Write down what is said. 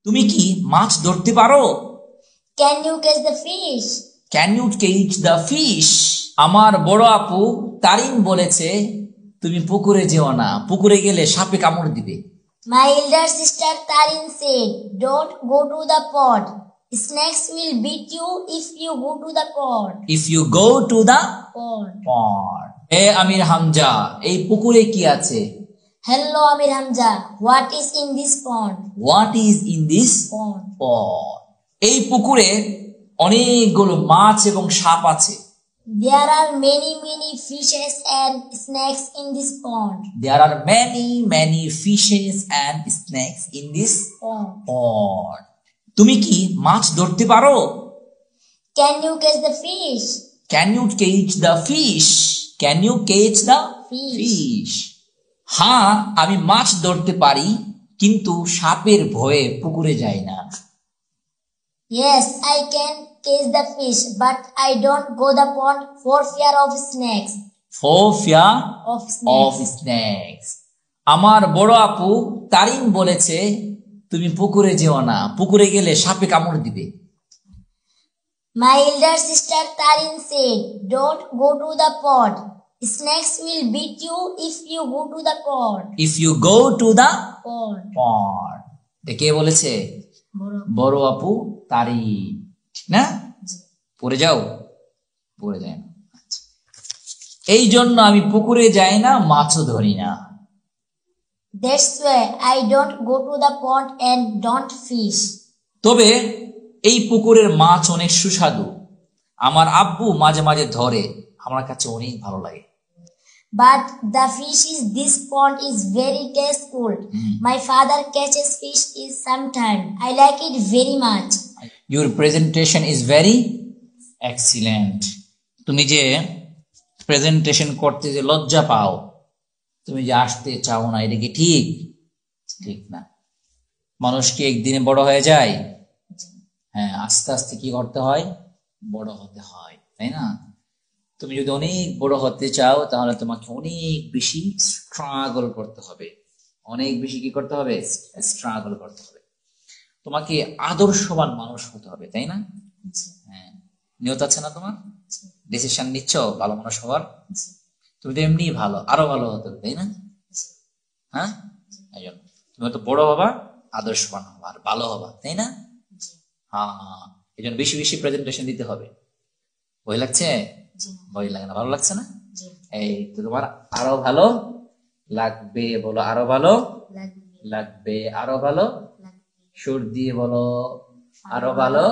তুমি কি মাছ ধরতে পারো? Can you catch the fish? Can you catch the fish? আমার বড় আপু তারিন বলেছে তুমি পুকুরে যেও না, পুকুরে গেলে সাপে কামড় দিবে। My elder sister Tarin said, don't go to the pond. Snakes will beat you if you go to the pond. If you go to the Pond. Pond. Hey Amir Hamza, এই পুকুরে কি আছে? Hello Amir Hamza, what is in this pond? What is in this Pond. পন্ড? এই পুকুরে অনেকগুলো মাছ এবং সাপ আছে। There are many fishes and snakes in this pond. There are many fishes and snakes in this Pond. pond. তুমি কি মাছ ধরতে পারো? Can you catch the fish? Can you catch the fish? Can you catch the Fish. fish? হ্যাঁ, আমি মাছ ধরতে পারি, কিন্তু সাপের ভয়ে পুকুরে যাই না। Yes, I can catch the fish, but I don't go the pond for fear of snakes. For fear Of of snakes. snakes. আমার বড় আপু তারিন বলেছে তুমি পুকুরে যেও না, পুকুরে গেলে সাপে কামড় দিবে। My elder sister Tarin said, don't go to the pond. Snakes will beat you if you go to the pond. If you go to the Pond. pond. এটা কে বলেছে? বড় আপু তারিন, ঠিক না? পড়ে যাও, পড়ে যায় না। আচ্ছা। এই জন্য আমি পুকুরে যাই না, মাছও ধরি না। That's why I don't go to the pond and don't fish. তবে এই পুকুরের মাছ অনেক সুস্বাদু, আমার আব্বু মাঝে মাঝে ধরে, আমার কাছে অনেক ভালো লাগে। But the fish is this pond is very tasteful. My father catches fish is sometime. I like it very much. Your presentation is very excellent. তুমি যে প্রেজেন্টেশন করতে যে লজ্জা পাও, তুমি যে আসতে চাও না, এটা কি ঠিক? ঠিক না। মানুষ কি একদিনে বড় হয়ে যায়? হ্যাঁ, আস্তে আস্তে কি করতে হয়? বড় হতে হয়, তাই না? তুমি যদি অনেক বড় হতে চাও, তাহলে তোমাকে অনেক বেশি স্ট্রাগল করতে হবে। অনেক বেশি কি করতে হবে? স্ট্রাগল করতে হবে। তোমাকে আদর্শবান মানুষ হতে হবে, তাই না? হ্যাঁ, নিয়ত আছে না তোমার? ডিসিশন নিচ্ছ ভালো মানুষ হওয়ার? তুমি তো এমনি ভালো, আরো ভালো হতে হবে, তাই না? হ্যাঁ, এই জন্য তুমি তো বড় হবা, আদর্শবান হবা, আর ভালো হবা, তাই না? হ্যাঁ, এই জন্য বেশি বেশি প্রেজেন্টেশন দিতে হবে। ভয় লাগছে? ভয় লাগে না, ভালো লাগছে না? এই তো তোমার আরো ভালো লাগবে, বলো আরো ভালো লাগবে, আরো ভালো সুর দিয়ে বলো আরো ভালো